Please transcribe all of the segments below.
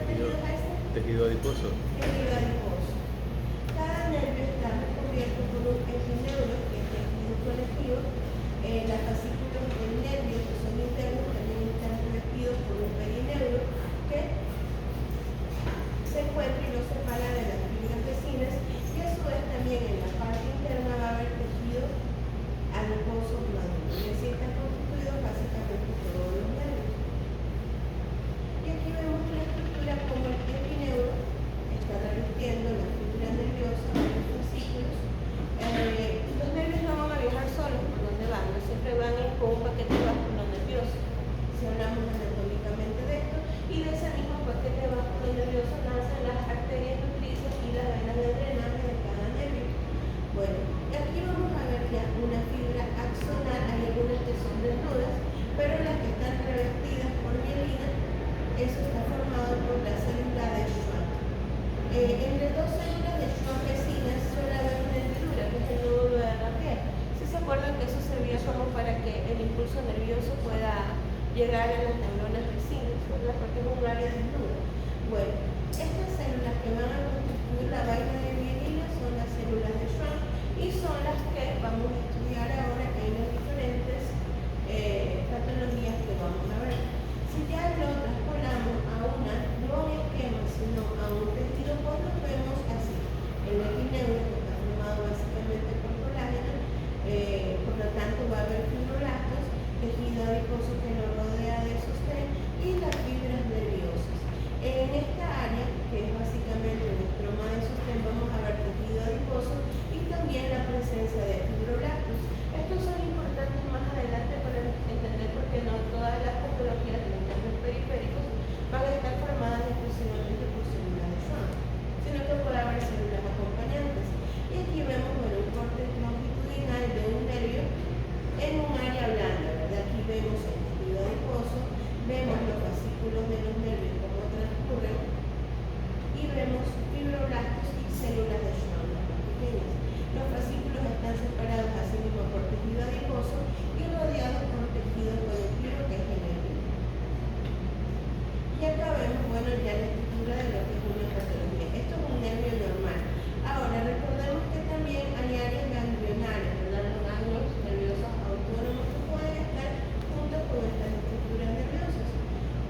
referidos a este Tejido adiposo. tejido adiposo. Cada nervio está recubierto por un epineuro, que es el tejido conectivo. Las fascículas del nervio, que son internos, también están revestidos por un perineuro, que se encuentra y lo separa de las fibras vecinas, y a su vez también en la parte interna va a haber tejido adiposo maduro, y así están constituidos básicamente todos los nervios. Y aquí vemos la estructura como el epineuro está revistiendo la fibra nerviosa de los fascículos. Los nervios no van a viajar solos por donde van, no siempre van con un paquete vasculo nervioso. Si hablamos anatómicamente de esto, y de ese mismo paquete vasculo nervioso nacen las arterias nutrices y las venas de drenaje de cada nervio. Bueno, aquí vamos a ver ya una fibra axonal, hay algunas que son desnudas, pero las que están revestidas por mielina, eso está formado por la célula de Schwann. Entre dos células de Schwann vecinas suele haber una hendidura, que es el nódulo de Rapier. Si se acuerdan que eso servía como para que el impulso nervioso pueda llegar a las neuronas vecinas, ¿verdad? Porque es un área desnuda. Bueno, estas células que van a constituir la vaina de mielina son las células de Schwann y son las que vamos a estudiar ahora en las diferentes patologías que vamos a ver. Si ya lo traspolamos a una, no a un esquema, sino a un tejido, pues lo vemos así. El epineuro, que está formado básicamente por colágeno, por lo tanto va a haber fibroblastos, tejido adiposo que lo rodea de sostén y las fibras nerviosas. En esta área, que es básicamente el estroma de sostén, vamos a ver tejido adiposo y también la presencia de fibroblastos. Estos son importantes más adelante para entender por qué no todas las patologías de los nervios periféricos van a estar formadas exclusivamente por células de Schwann, sino que puede haber células acompañantes. Y aquí vemos un corte longitudinal de un nervio en un área blanda, ¿verdad? Aquí vemos el tejido adiposo, vemos los fascículos de los nervios cómo transcurren y vemos fibroblastos y células de Schwann, las más pequeñas. Los fascículos están separados así mismo por tejido adiposo y rodeados por tejido conectivo, que es el nervio. Y acá vemos, bueno, ya la estructura de lo que es una patología. Esto es un nervio normal. Ahora, recordemos que también hay áreas ganglionales, ¿verdad? Los ganglios nerviosos autónomos que pueden estar juntos con estas estructuras nerviosas.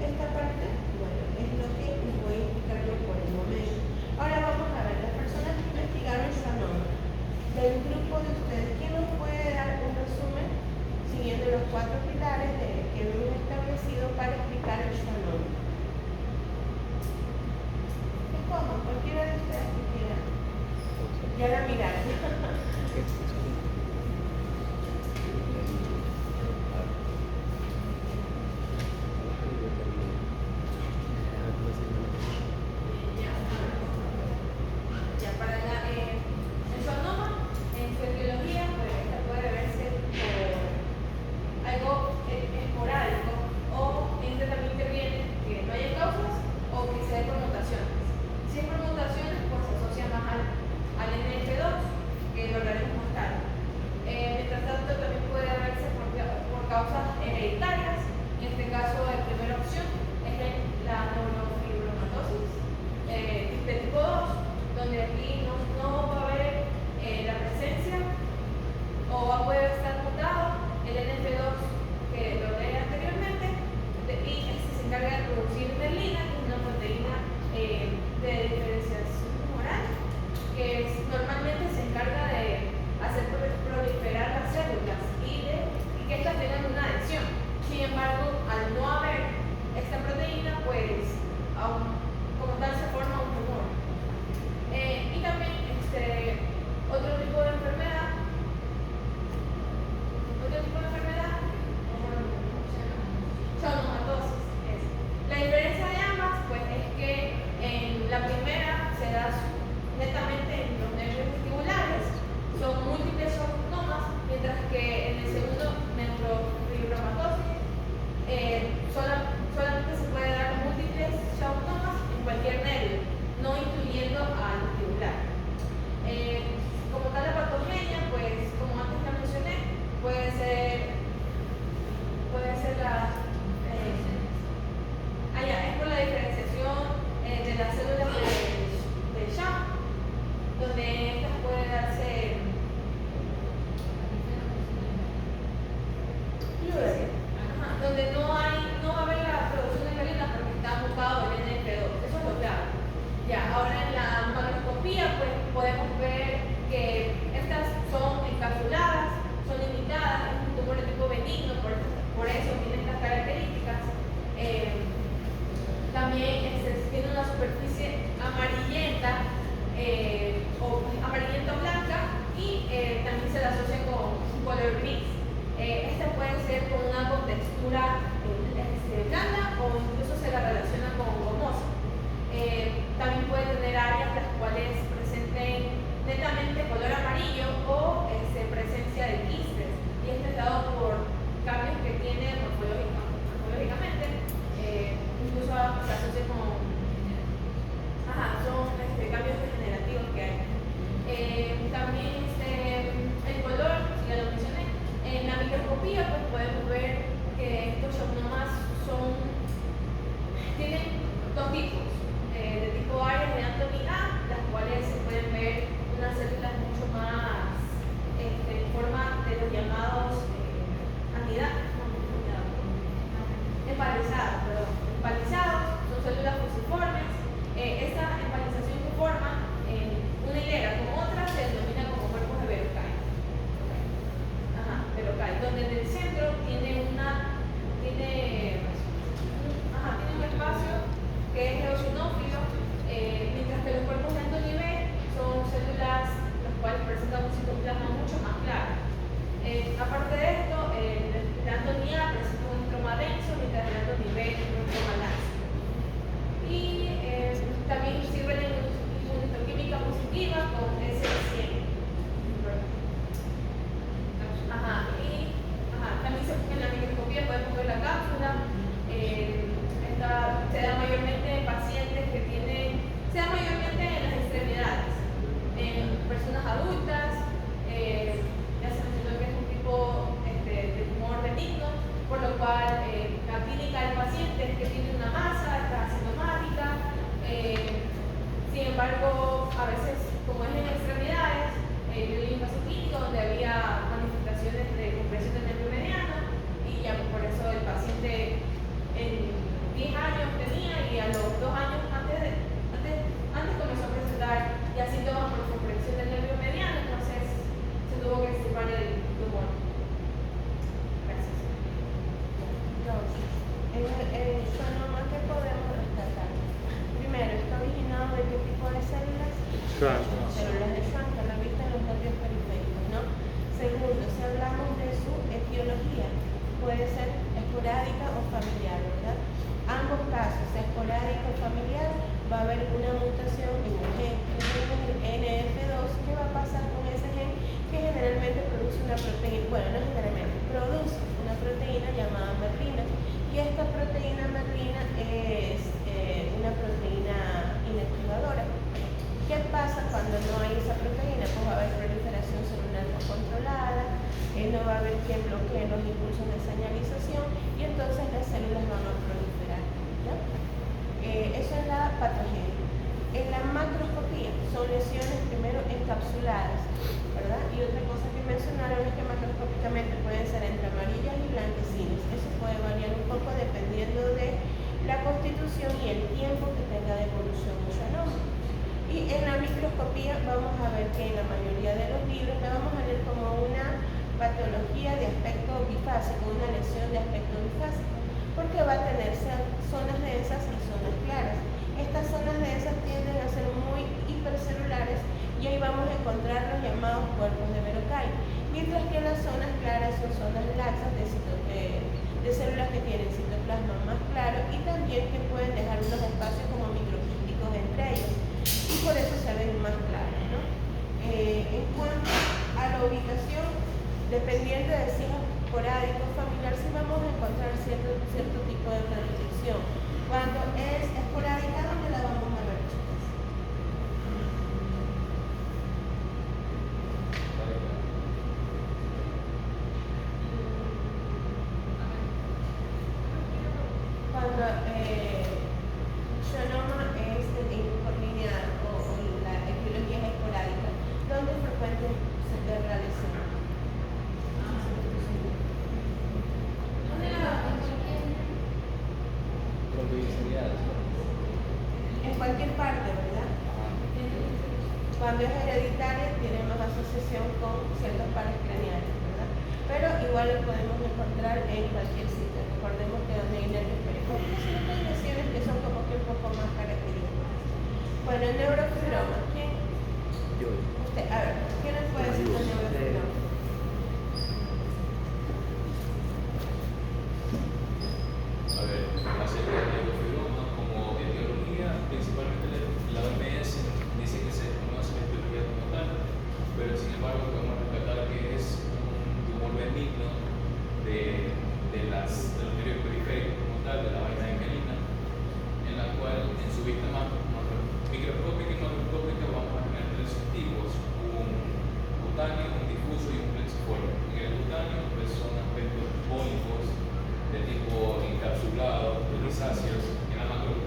Esta parte, bueno, es lo que les voy a explicar yo por el momento. Ahora vamos a ver, las personas que investigaron schwannoma, del grupo de ustedes, ¿quién nos puede dar un resumen siguiendo los 4 pilares que hemos establecido para explicar el schwannoma? ¿Cómo? Cualquiera de ustedes que quiera. Ya la miraron. Ya para el schwannoma, en su etiología, pues esta puede verse por algo esporádico o también que viene que no haya causas o que sea por mutaciones. Si es por mutaciones, pues se asocia más al NF2, que ser con una contextura blanda o incluso se la relaciona con gomosa. También puede tener áreas las cuales presenten netamente color amarillo o presencia de quistes, y esto es dado por cambios que tiene morfológicamente, incluso se asocia con son cambios degenerativos que hay. También el color, ya lo mencioné, en la microscopía pues podemos ver que estos shopnomas tienen dos tipos, de tipo áreas de Anthony A, las cuales se pueden ver unas células mucho más en forma de los llamados empalizados, son células fusiformes. Esa empalización que forma una hilera con otra se denomina como cuerpos de Verocay. Verocay, donde en el centro tiene un espacio que es eosinófilo, mientras que los cuerpos de Anthony B son células las cuales presentan un citoplasma mucho más claro. Aparte de esto, el Anthony A presenta un estroma denso, mientras el Anthony B es un estroma laxo. Y también sirve la inmunohistoquímica positiva con S100. También en la microscopía podemos ver la cápsula. Se da mayormente en pacientes se da mayormente en las extremidades, en personas adultas. Ya se mencionó que es un tipo de tumor benigno, por lo cual la clínica del paciente es que tiene una masa, está asintomática. Sin embargo, a veces, como es en extremidades, yo leí un caso clínico donde había manifestaciones de compresión del nervio mediano, y ya por eso el paciente en 10 años tenía, y a los 2 años antes comenzó a presentar ya síntomas por compresión del nervio mediano, entonces se tuvo que extirpar el tumor. Gracias. Entonces, el schwannoma, ¿qué podemos rescatar? Primero, ¿está originado de qué tipo de células? Células de Schwann, que la vista en los nervios periféricos, ¿no? Segundo, si hablamos de su etiología, puede ser esporádica o familiar, ¿verdad? Ambos casos, esporádica o familiar, va a haber una mutación en el gen NF2. ¿Qué va a pasar con ese gen? Que generalmente produce una proteína, bueno, no generalmente, produce una proteína llamada merlina, y esta proteína merlina es una proteína inactivadora. ¿Qué pasa cuando no hay esa proteína? Pues va a haber proliferación celular no controlada, no va a haber quien bloquee los impulsos de señalización, y entonces las células van a proliferar, ¿ya? Eso es la patogenia. En la macroscopía son lesiones primero encapsuladas, ¿verdad? Y otra cosa que mencionaron es que macroscópicamente pueden ser entre amarillas y blanquecinas. Eso puede variar un poco dependiendo de la constitución y el tiempo que tenga de evolución un schwannoma. Y en la microscopía vamos a ver que en la mayoría de los libros la vamos a leer como una patología de aspecto bifásico, una lesión de aspecto bifásico, porque va a tener zonas densas y zonas claras. Estas zonas densas tienden a ser muy hipercelulares, y ahí vamos a encontrar los llamados cuerpos de Verocay, mientras que las zonas claras son zonas laxas de células que tienen citoplasma más claro, y también que pueden dejar unos espacios como microquísticos entre ellos, y por eso se ven más claros, ¿no? En cuanto a la ubicación, dependiendo de si es esporádico o familiar, sí vamos a encontrar cierto tipo de predilección. Cuando es esporádica, ¿dónde la vamos a ver, chicas? Cuando schwannoma es por lineal o la etiología es esporádica, ¿dónde es frecuente se ve la lesión? En cualquier parte, ¿verdad? Cuando es hereditaria tiene más asociación con ciertos pares craneales, ¿verdad? Pero igual lo podemos encontrar en cualquier sitio. Recordemos que donde hay nervios periféricos hay lesiones que son como que un poco más características. Bueno, el neurofibroma, ¿quién? Yo. Usted, a ver, ¿qué nos puede decir del neurofibroma?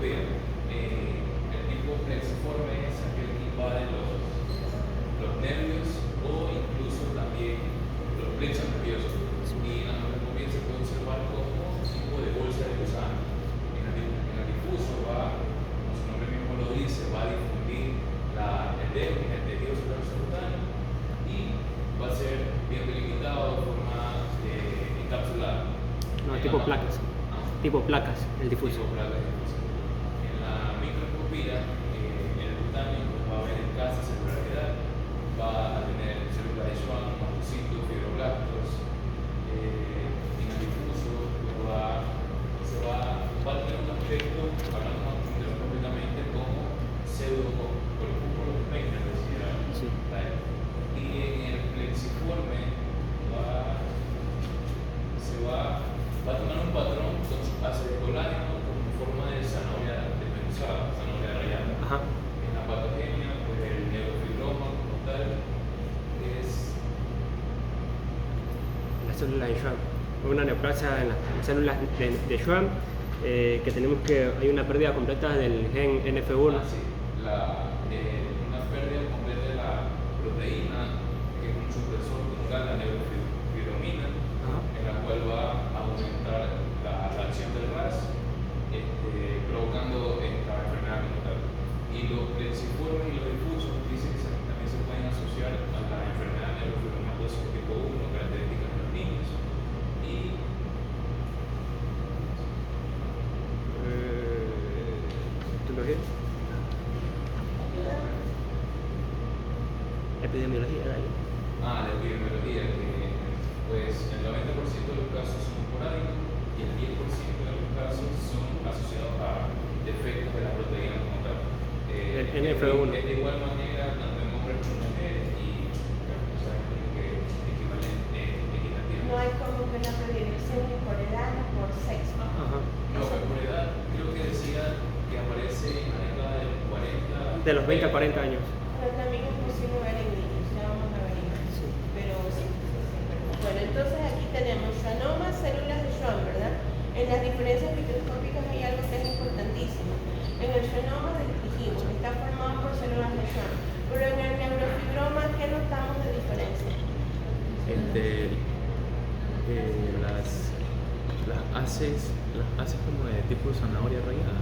bien. El tipo plexiforme es aquel que invade los nervios o incluso también los plexos nerviosos. Y en la anatomía se puede observar como un tipo de bolsa de gusano. En el difuso va, como su nombre mismo lo dice, va a difundir el tejido celular subcutáneo y va a ser bien delimitado de forma encapsulada. No, tipo placas. Tipo placas, el difuso. Tipo placas difuso. En la microscopía, el cutáneo pues, va a haber escasa celularidad, va a tener células de Schwann, mastocitos, fibroblastos. En el difuso pues, va a tener un aspecto, hablando más microscópicamente, como pseudocúpulos pequeños, decía. Sí. Y en el plexiforme va a tomar un patrón con su base de colágeno con forma de zanahoria desmenuzada, zanahoria rayada. Ajá. En la patogenia, pues el neurofibroma como tal es La célula de Schwann. Una neoplasia en las células de Schwann, que tenemos que hay una pérdida completa del gen NF1. sí, una pérdida completa de la proteína, que es un supresor como tal, la neurofibrominas, en la cual va a aumentar la acción del RAS, provocando esta enfermedad como tal. Y los plexiformes y los difusos dicen que también se pueden asociar a la enfermedad neurofibromatosa tipo 1, característica en los niños. Y ¿Epidemiología? Epidemiología, dale. la epidemiología, que pues el 90% de los casos son esporádicos y el 10% de los casos son asociados a defectos de la proteína como tal. El NF1. Es de igual manera tanto en hombres como en mujeres y o sea, como que equitativo. No hay como que una predilección ni por edad ni por sexo. Ajá. No, pero por edad creo que decía que aparece en la década de los 40. De los 20 a 40 años. Pero también es posible ver en niños, ya vamos a ver en niños. Sí. Pero sí. Bueno, entonces aquí tenemos schwannomas, células de Schwann, ¿verdad? En las diferencias microscópicas hay algo que es importantísimo. En el schwannoma dijimos que está formado por células de Schwann, pero en el neurofibroma, ¿qué notamos de diferencia? las haces como de tipo zanahoria rayada,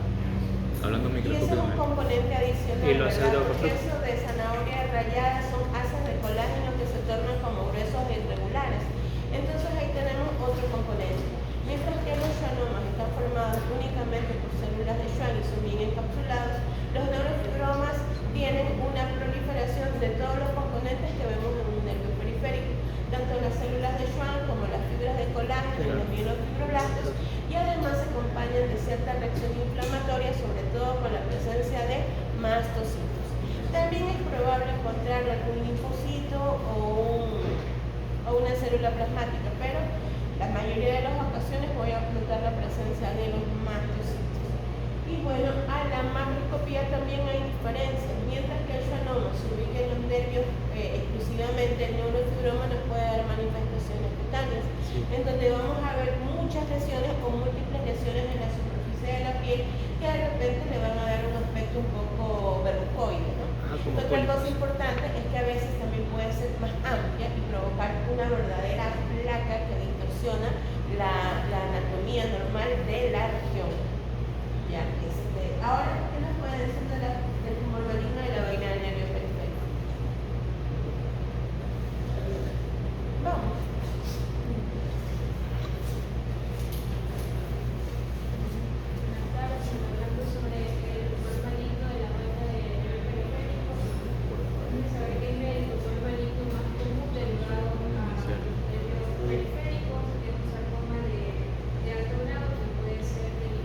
hablando Y eso es un microscópicamente. componente adicional, Y los ¿verdad? Porque pseudoconstructos. eso de zanahoria rayada son haces de colágeno que se tornan como gruesos e irregulares. Entonces ahí tenemos otro componente. Mientras que los schwannomas están formados únicamente por células de Schwann y son bien encapsulados, los neurofibromas tienen una proliferación de todos los componentes que vemos en un nervio periférico, tanto las células de Schwann como las fibras de colágeno y los miofibroblastos, y además se acompañan de cierta reacción inflamatoria, sobre todo con la presencia de mastocitos. También es probable encontrar algún linfocito o una célula plasmática, pero la mayoría de las ocasiones voy a notar la presencia de los mastocitos. Y bueno, a la macroscopía también hay diferencias. Mientras que el schwannoma se ubica en los nervios exclusivamente, el neurofibroma nos puede dar manifestaciones cutáneas, en donde vamos a ver muchas lesiones o múltiples lesiones en la superficie de la piel que de repente le van a dar un aspecto un poco verrucoide, ¿no? Otra cosa importante es que a veces también puede ser más amplia y provocar una verdadera placa que distorsiona la anatomía normal de la región. Ya, ahora, ¿qué nos puede decir del tumor maligno de la vaina del nervio periférico? Vamos. Buenas tardes, hablando sobre el tumor maligno de la vaina del nervio periférico. Vamos a ver que es el tumor maligno más común derivado a nervios periféricos, que es un sarcoma de alto grado, que puede ser del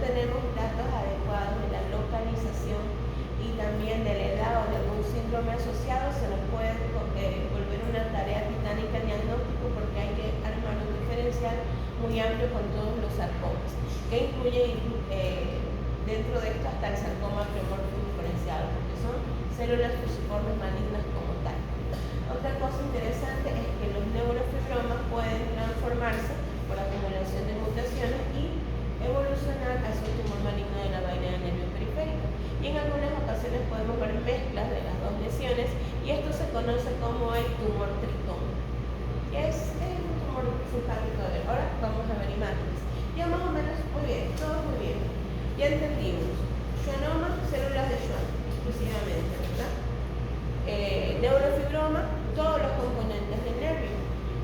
tenemos datos adecuados de la localización y también de la edad o de algún síndrome asociado, se nos puede volver una tarea titánica de diagnóstico, porque hay que armar un diferencial muy amplio con todos los sarcomas, que incluye dentro de esto hasta el sarcoma pleomórfico diferenciado, porque son células fusiformes malignas como tal. Otra cosa interesante es que los neurofibromas pueden transformarse por acumulación de mutaciones y evolucionar hacia un tumor maligno de la vaina del nervio periférico. Y en algunas ocasiones podemos ver mezclas de las dos lesiones, y esto se conoce como el tumor tritoma, que es un tumor simpático. Ahora vamos a ver imágenes. Ya más o menos, muy bien, todo muy bien. Ya entendimos. Schwannoma, células de Schwann, exclusivamente, ¿verdad? Neurofibroma, todos los componentes del nervio.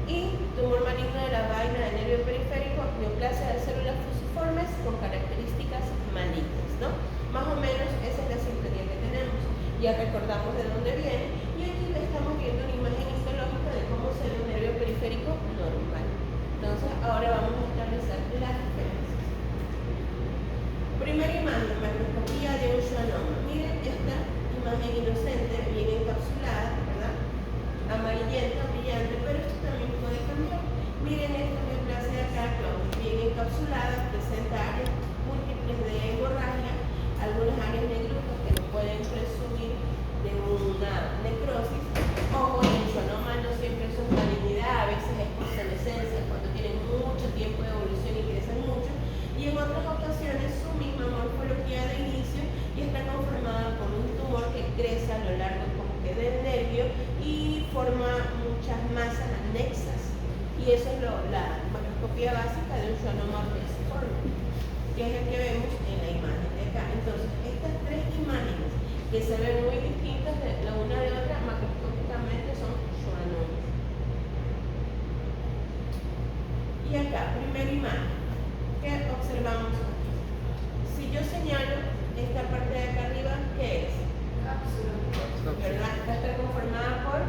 Y tumor maligno de la vaina del nervio periférico, neoplasia de células fusiformes con características malignas, ¿no? Más o menos esa es la sintonía que tenemos. Ya recordamos de dónde viene, y aquí estamos viendo una imagen histológica de cómo se ve un nervio periférico normal. Entonces, ahora vamos a establecer las diferencias. Primera imagen, macroscopía de un schwannoma. Miren esta imagen inocente, bien encapsulada, ¿verdad? Amarillenta, brillante, pero esto también puede cambiar. Miren esta neoplasia de acá, bien encapsulada, presenta áreas múltiples de hemorragia, algunas áreas negruzcas que no pueden presumir de una necrosis. Ojo, el schwannoma no siempre es una malignidad, a veces es por senescencia, cuando tienen mucho tiempo de evolución y crecen mucho, y en otras ocasiones su misma morfología de inicio y está conformada por un tumor que crece a lo largo como que del nervio y forma muchas masas anexas, y eso es la macroscopía básica de un schwannoma plexiforme, que es el que vemos en la imagen de acá. Entonces, estas tres imágenes que se ven muy distintas de la una de otra, macroscópicamente son schwannomas. Y acá, primera imagen, ¿qué observamos aquí? Si yo señalo esta parte de acá arriba, ¿qué es? Cápsula. ¿Verdad? Esta está conformada por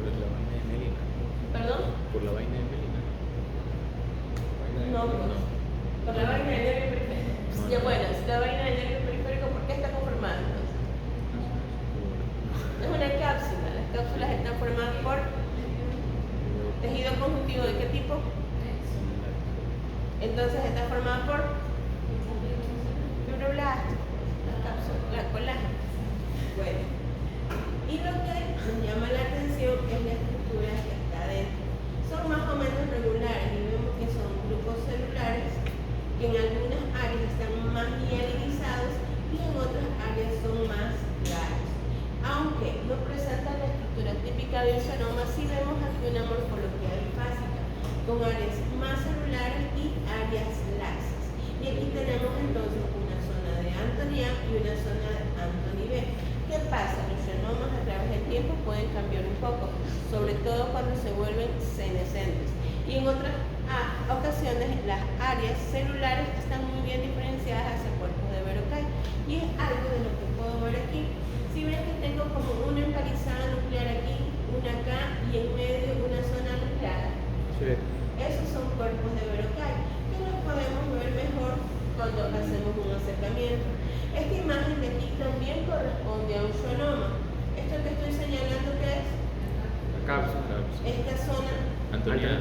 la vaina de Melina. ¿perdón? Por la vaina de Melina. No, pues, por la vaina del nervio periférico. No, Ya, no. bueno, si la vaina del nervio periférico, ¿por qué está conformada entonces? Es una cápsula. Las cápsulas están formadas por tejido conjuntivo ¿de qué tipo? Entonces está formada por fibroblastos, las cápsulas, la colágeno. Bueno, y lo que nos llama la atención es la estructura que está adentro. Son más o menos regulares y vemos que son grupos celulares que en algunas áreas están más mielinizados y en otras áreas son más claros. Aunque no presentan la estructura típica de un schwannoma, sí vemos aquí una morfología bifásica con áreas más celulares y áreas laxas. Y aquí tenemos entonces una zona de Antonian y una zona de Antony B. ¿Qué pasa? Los schwannomas a través del tiempo pueden cambiar un poco, sobre todo cuando se vuelven senescentes. Y en otras ocasiones las áreas celulares están muy bien diferenciadas hacia cuerpos de Verocay. Y es algo de lo que puedo ver aquí. Si ven que tengo como una empalizada nuclear aquí, una acá y en medio una zona nuclear, Sí. esos son cuerpos de Verocay, que los podemos ver mejor cuando hacemos un acercamiento. Esta imagen de aquí también corresponde a un schwannoma. Esto que estoy señalando, ¿qué es? La cápsula. Esta zona Antoniana.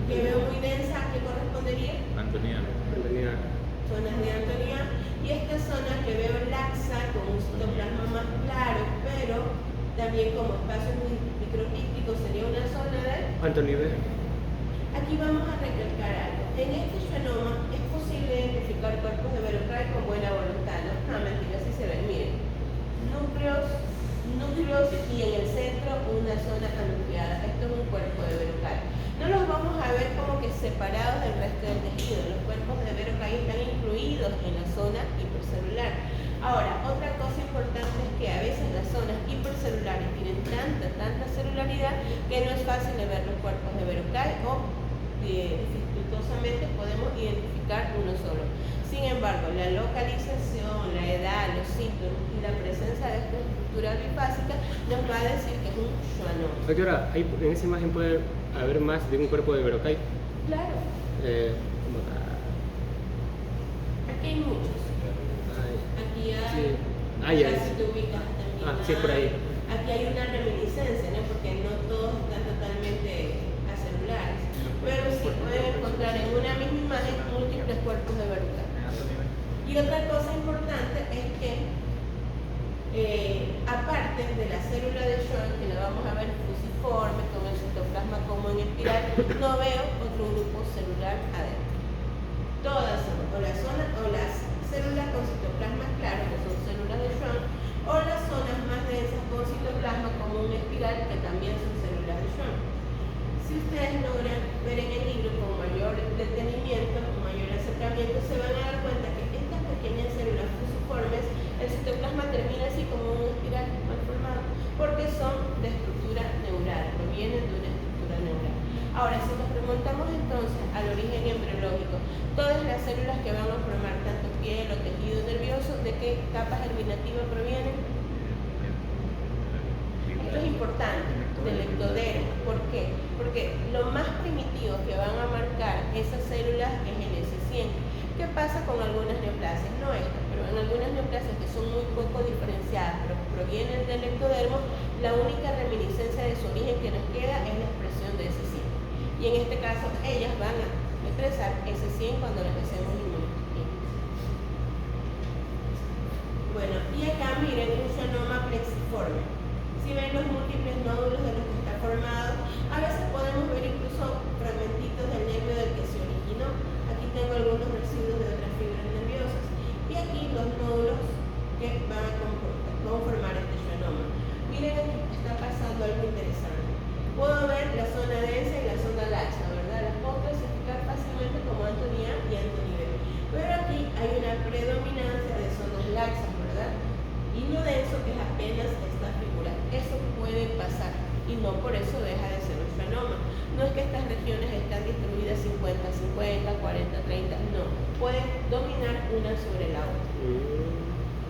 que veo muy densa, ¿a qué correspondería? Antoniana. Antoniana. Zonas de Antonian. Y esta zona que veo laxa, con un citoplasma más claro, pero también como espacios microcrísticos, sería una zona de... Antony B. Aquí vamos a recalcar algo. En este schwannoma es posible identificar cuerpos de Verocay con buena voluntad, ¿no? No, mentira, así se ven. Miren, núcleos y en el centro una zona anucleada. Esto es un cuerpo de Verocay. No los vamos a ver como que separados del resto del tejido. Los cuerpos de Verocay están incluidos en la zona hipercelular. Ahora, otra cosa importante es que a veces las zonas hipercelulares tienen tanta celularidad que no es fácil de ver los cuerpos de Verocay o dificultosamente podemos identificar uno solo. Sin embargo, la localización, la edad, los síntomas y la presencia de esta estructura bifásica nos va a decir que es un schwannoma. Doctora, ahí en esa imagen puede haber más de un cuerpo de Verocay. Claro, Como acá. aquí hay muchos. Ay, Aquí hay, sí. Ah, ya. si te ubicas también. Ah, sí, por ahí. Aquí hay una reminiscencia, ¿no? Porque no todos están totalmente a celulares. Pero sí pueden encontrar en una misma imagen múltiples cuerpos de Verocay. Y otra cosa importante es que, aparte de la célula de Schwann, que la vamos a ver fusiforme, con el citoplasma como en espiral, no veo otro grupo celular adentro. Todas son o las células con citoplasma claro, que son células de Schwann, o las zonas más densas con citoplasma como un espiral, que también son células de Schwann. Si ustedes logran ver en el libro con mayor detenimiento, con mayor acercamiento, se van a dar cuenta que estas pequeñas células fusiformes, el citoplasma termina así como un espiral mal formado, porque son de estructura neural, provienen de una estructura neural. Ahora, si nos remontamos entonces al origen embriológico, todas las células que van a formar tanto piel o tejido nervioso, ¿de qué capa germinativa provienen? Esto es importante, del ectodermo. ¿Por qué? Porque lo más primitivo que van a marcar esas células es el S100. ¿Qué pasa con algunas neoplasias? No estas, pero en algunas neoplasias que son muy poco diferenciadas, pero provienen del ectodermo, la única reminiscencia de su origen que nos queda es la expresión de S100. Y en este caso, ellas van a expresar S100 cuando les hacemos inmunohistoquímica. Bueno, y acá miren un schwannoma plexiforme. Si ven los múltiples nódulos de los que está formado, a veces podemos ver incluso fragmentitos del nervio del que se originó. Aquí tengo algunos residuos de otras fibras nerviosas. Y aquí los nódulos que van a conformar este schwannoma. Miren, aquí está pasando algo interesante. Puedo ver la zona densa y la zona laxa, ¿verdad? Las puedo clasificar fácilmente como Anthony A y Anthony B. Pero aquí hay una predominancia de zonas laxas, ¿verdad? Y lo denso es apenas esta figura. Eso puede pasar y no por eso deja de ser un schwannoma. No es que estas regiones están distribuidas 50-50, 40-30, no. Pueden dominar una sobre la otra.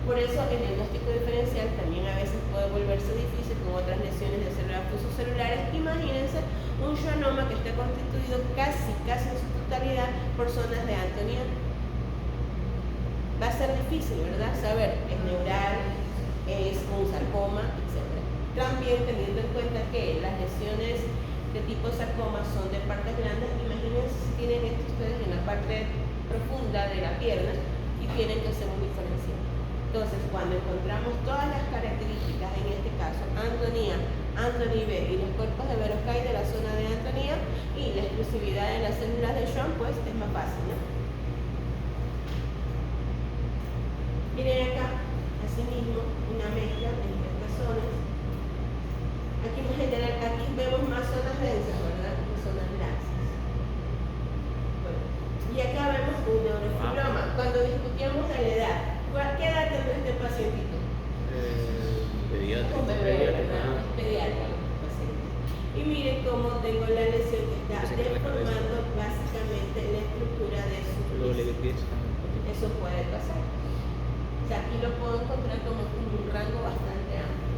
Por eso el diagnóstico diferencial también a veces puede volverse difícil con otras lesiones de células fusocelulares. Imagínense un schwannoma que esté constituido casi en su totalidad por zonas de Anthony A. Va a ser difícil, ¿verdad? Saber, es neural, es un sarcoma, etc. También teniendo en cuenta que las lesiones de tipo sarcoma son de partes grandes, imagínense si tienen esto ustedes en la parte profunda de la pierna y tienen que hacer un diferencial. Entonces, cuando encontramos todas las características, en este caso, Anthony A, Anthony B y los cuerpos de Verocay de la zona de Anthony A y la exclusividad de las células de Schwann, pues es más fácil, ¿no? Miren acá, asimismo, una mezcla entre estas zonas. Aquí en general, aquí vemos más zonas densas, ¿verdad? Y zonas laxas. Bueno, y acá vemos un neurofibroma. Cuando discutíamos de la edad, ¿qué edad tendrá este pacientito? Pediatra. Un bebé, ¿verdad? Es pediátrico el paciente. Y miren cómo tengo la lesión que está deformando básicamente la estructura de su pies. Eso puede pasar. O sea, aquí lo puedo encontrar como un rango bastante amplio.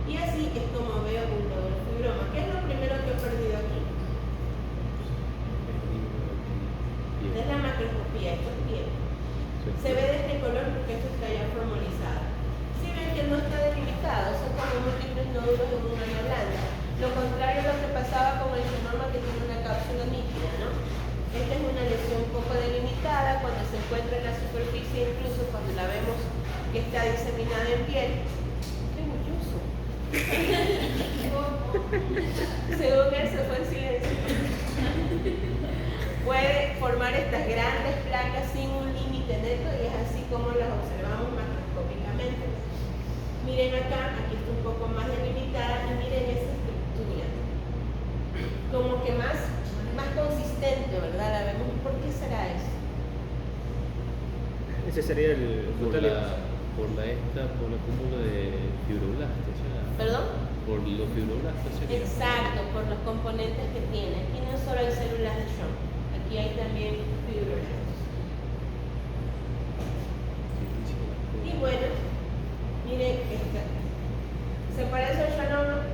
Y así es como veo un neurofibroma. ¿Qué es lo primero que he perdido aquí? Es la macroscopía, esto es piel. Se ve de este color porque esto está ya formalizado. Si ven que no está delimitado, son como múltiples nódulos en una área blanda. Lo contrario a lo que pasaba con el schwannoma que tiene una cápsula nítida, ¿no? Esta es una lesión poco delimitada cuando se encuentra en la superficie, incluso cuando la vemos que está diseminada en piel. ¡Qué orgulloso! Según él se fue en silencio. Puede formar estas grandes placas sin un límite neto y es así como las observamos macroscópicamente. Miren acá, aquí está un poco más delimitada y miren esa estructura. Como que más consistente, ¿verdad? La vemos. ¿Por qué será eso? Ese sería el Por el cúmulo de fibroblastos, ¿verdad? ¿Perdón? Por los fibroblastos sería. Exacto, por los componentes que tiene. Aquí no solo hay células de Schwann, aquí hay también fibroblastos. Y bueno, miren esta. ¿Se parece al schwannoma?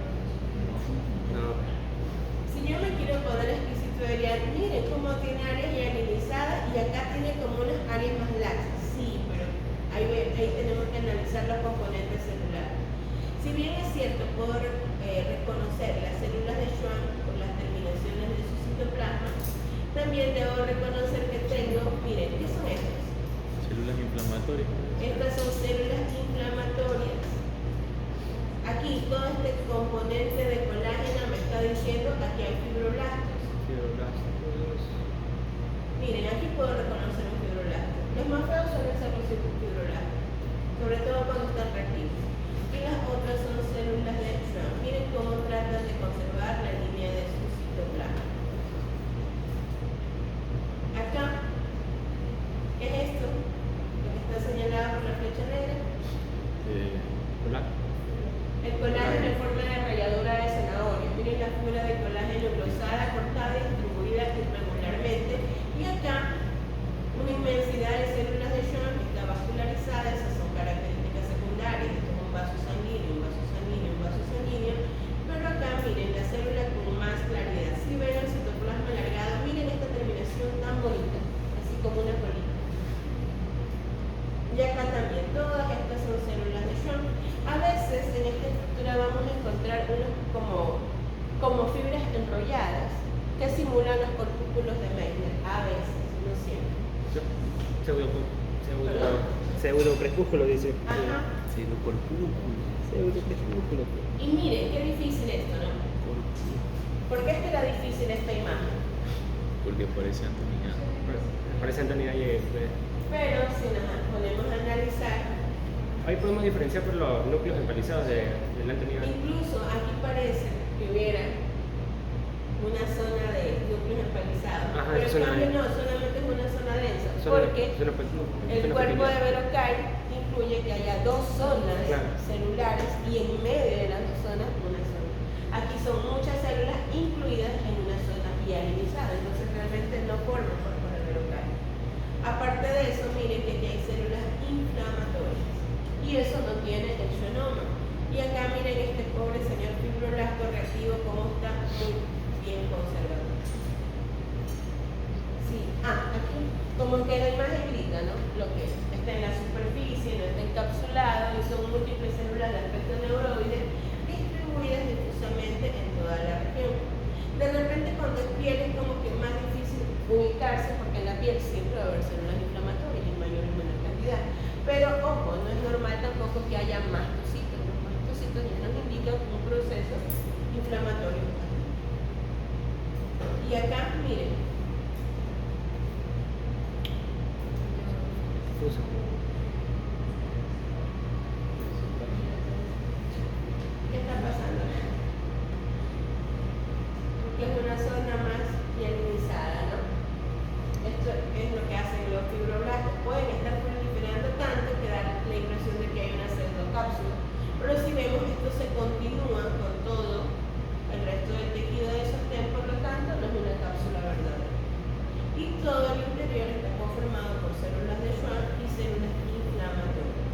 como tiene áreas hialinizadas y acá tiene como unas áreas más laxas. Sí, pero ahí tenemos que analizar los componentes celulares. Si bien es cierto, puedo reconocer las células de Schwann por las terminaciones de su citoplasma, también debo reconocer que tengo, miren, ¿qué son estas? Células inflamatorias. Estas son células inflamatorias. Aquí todo este componente de colágeno me está diciendo que aquí hay fibroblastos. Miren, aquí puedo reconocer un fibroblasto. Los más feos suelen ser los fibroblastos, sobre todo cuando están reactivos. Y las otras son células de Schwann. Miren cómo tratan de conservar la línea de su citoplasma. Acá, ¿qué es esto? Lo que está señalado por la flecha negra. El colágeno en forma de ralladura de zanahoria. Miren la fibra de colágeno glosada, cortada y distribuida irregularmente. Y acá, una inmensidad de células de Schwann que está vascularizada. Esas son características secundarias. Esto es un vaso sanguíneo, un vaso sanguíneo, un vaso sanguíneo. Pero acá, miren, la célula con más claridad. Si ven el citoplasma alargado, miren esta terminación tan bonita, así como una colita. Y acá también, todas estas son células de Schwann. A veces en esta estructura vamos a encontrar unos como fibras enrolladas que simulan los corpúsculos de Meissner. A veces, no siempre. Pseudoprepúsculo dice. Ajá. Pseudoprepúsculo. Y miren, qué difícil esto, ¿no? ¿Por qué era difícil esta imagen? Porque parece Antonina. Parece Antonina y Pero si nos ponemos a analizar, ahí podemos diferenciar por los núcleos empalizados del Antonina. incluso aquí parece que hubiera una zona de núcleos empalizados. Ajá, pero esa en zona cambio de- no, solamente es una zona densa. Zona- Porque zona el cuerpo de Verocay incluye que haya dos zonas Claro. celulares y en medio de las dos zonas una zona. Aquí son muchas células incluidas en una zona hialinizada, entonces realmente no forman cuerpo de Verocay. Aparte de eso, miren que aquí hay células inflamatorias y eso no tiene el schwannoma. Y acá miren este pobre señor fibroblasto reactivo como está muy bien conservado. Sí, aquí como que la imagen grita, ¿no? Lo que está en la superficie, no está encapsulado y son múltiples células de aspecto neuroide distribuidas difusamente en toda la región. De repente cuando es piel es como que más difícil ubicarse porque en la piel siempre va a haber células inflamatorias en mayor o menor cantidad. Pero ojo, no es normal tampoco que haya mastocitos. Los mastocitos ya nos indican un proceso inflamatorio. Y acá, miren, ¿qué está pasando? Que es una zona más hialinizada, ¿no? Esto es lo que hacen los fibroblastos. Pueden estar proliferando tanto que da la impresión de que hay una pseudocápsula. Pero si vemos, esto se continúa con todo el resto del tejido de sostén, por lo tanto, no es una cápsula verdadera. Y todo el interior está conformado por células de Schwann y células inflamatorias.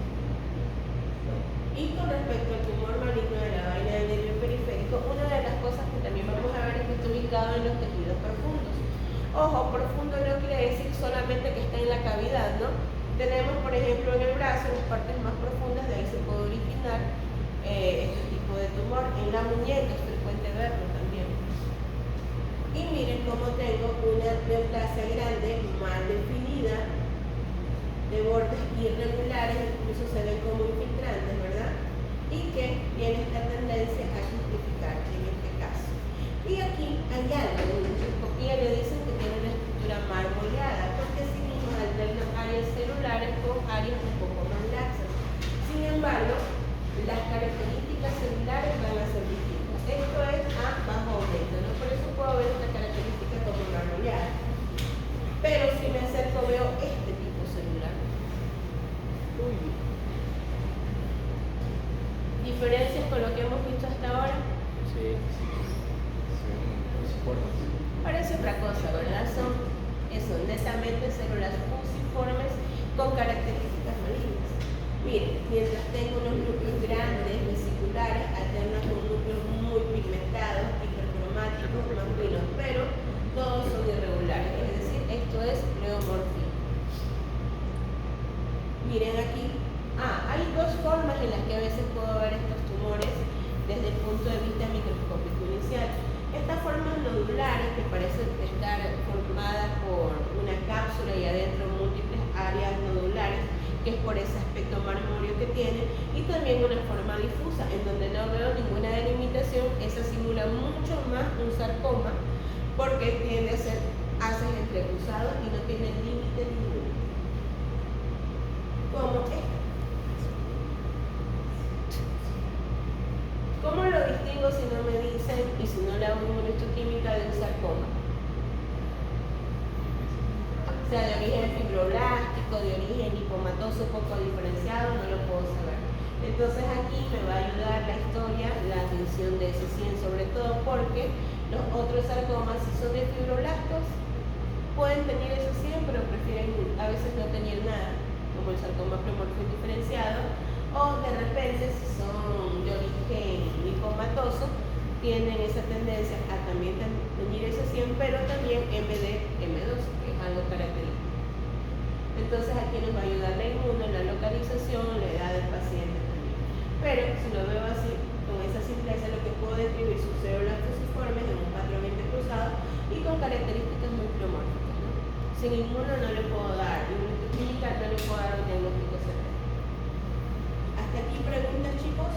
Y con respecto al tumor maligno de la vaina del nervio periférico, una de las cosas que también vamos a ver es que está ubicado en los tejidos profundos. Ojo, profundo no quiere decir solamente que está en la cavidad, ¿no? Tenemos, por ejemplo, en el brazo, las partes más profundas, de ahí se puede originar este tipo de tumor. En la muñeca es frecuente verlo también. Y miren cómo tengo una neoplasia grande, mal definida, de bordes irregulares, incluso se ven como infiltrantes, ¿verdad? Y que tiene esta tendencia a justificar en este caso. Y aquí hay algo, en la microscopía le dicen que tiene una estructura marmoleada, porque sí mismo alternan áreas celulares con áreas un poco más laxas. Sin embargo, las características celulares van a ser distintas. Esto es a bajo aumento, ¿no? Por eso puedo ver esta característica como marmoleada. Pero si me acerco veo este tipo celular. ¿Diferencias con lo que hemos visto hasta ahora? Sí. Parece otra cosa, ¿verdad? Son netamente células fusiformes con características malignas. Miren, mientras tengo unos núcleos grandes, vesiculares, alternan con núcleos muy pigmentados, hipercromáticos, más finos, pero todos son irregulares. punto de vista microscópico inicial. Estas formas nodulares que parecen estar formadas por una cápsula y adentro múltiples áreas nodulares, que es por ese aspecto marmóreo que tiene, y también una forma difusa, en donde no veo ninguna delimitación. Esa simula mucho más un sarcoma, porque tiende a ser haces entrecruzados y no tiene límite ninguno. Como esta. ¿Cómo lo distingo si no me dicen y si no le hago inmunohistoquímica de un sarcoma? O sea, de origen fibroblástico, de origen lipomatoso poco diferenciado, no lo puedo saber. Entonces aquí me va a ayudar la historia, la atención de ese 100, sobre todo porque los otros sarcomas, si son de fibroblastos, pueden tener ese 100, pero prefieren a veces no tener nada, como el sarcoma premorfo indiferenciado, o de repente si son de origen lipomatoso, tienen esa tendencia a también tener ese 100, pero también M2, que es algo característico. Entonces aquí nos va a ayudar la inmuno, la localización, la edad del paciente también. Pero si lo veo así, con esa simpleza, lo que puedo describir sus células fusiformes en un patrón entrecruzado y con características muy pleomórficas, ¿no? Sin inmuno no le puedo dar, inmunohistoquímica no le puedo dar un diagnóstico certero. ¿Hasta aquí preguntas, chicos?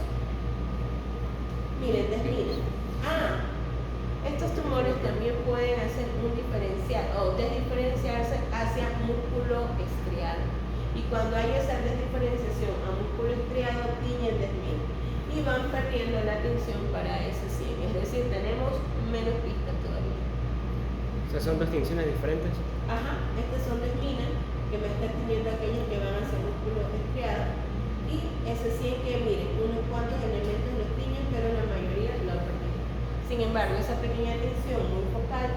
Miren, desmiren. Estos tumores también pueden hacer un diferencial o desdiferenciarse hacia músculo estriado. Y cuando hay esa desdiferenciación a músculo estriado, tiñen desmiren y van perdiendo la atención para ese 100. Es decir, tenemos menos pistas todavía. O sea, son dos tinciones diferentes. Estas son desminas, que me están teniendo aquellas que van hacia músculo estriado. Y ese 100 que, miren, unos cuantos elementos los tiñen, pero la mayoría lo perdieron. Sin embargo, esa pequeña tensión muy focal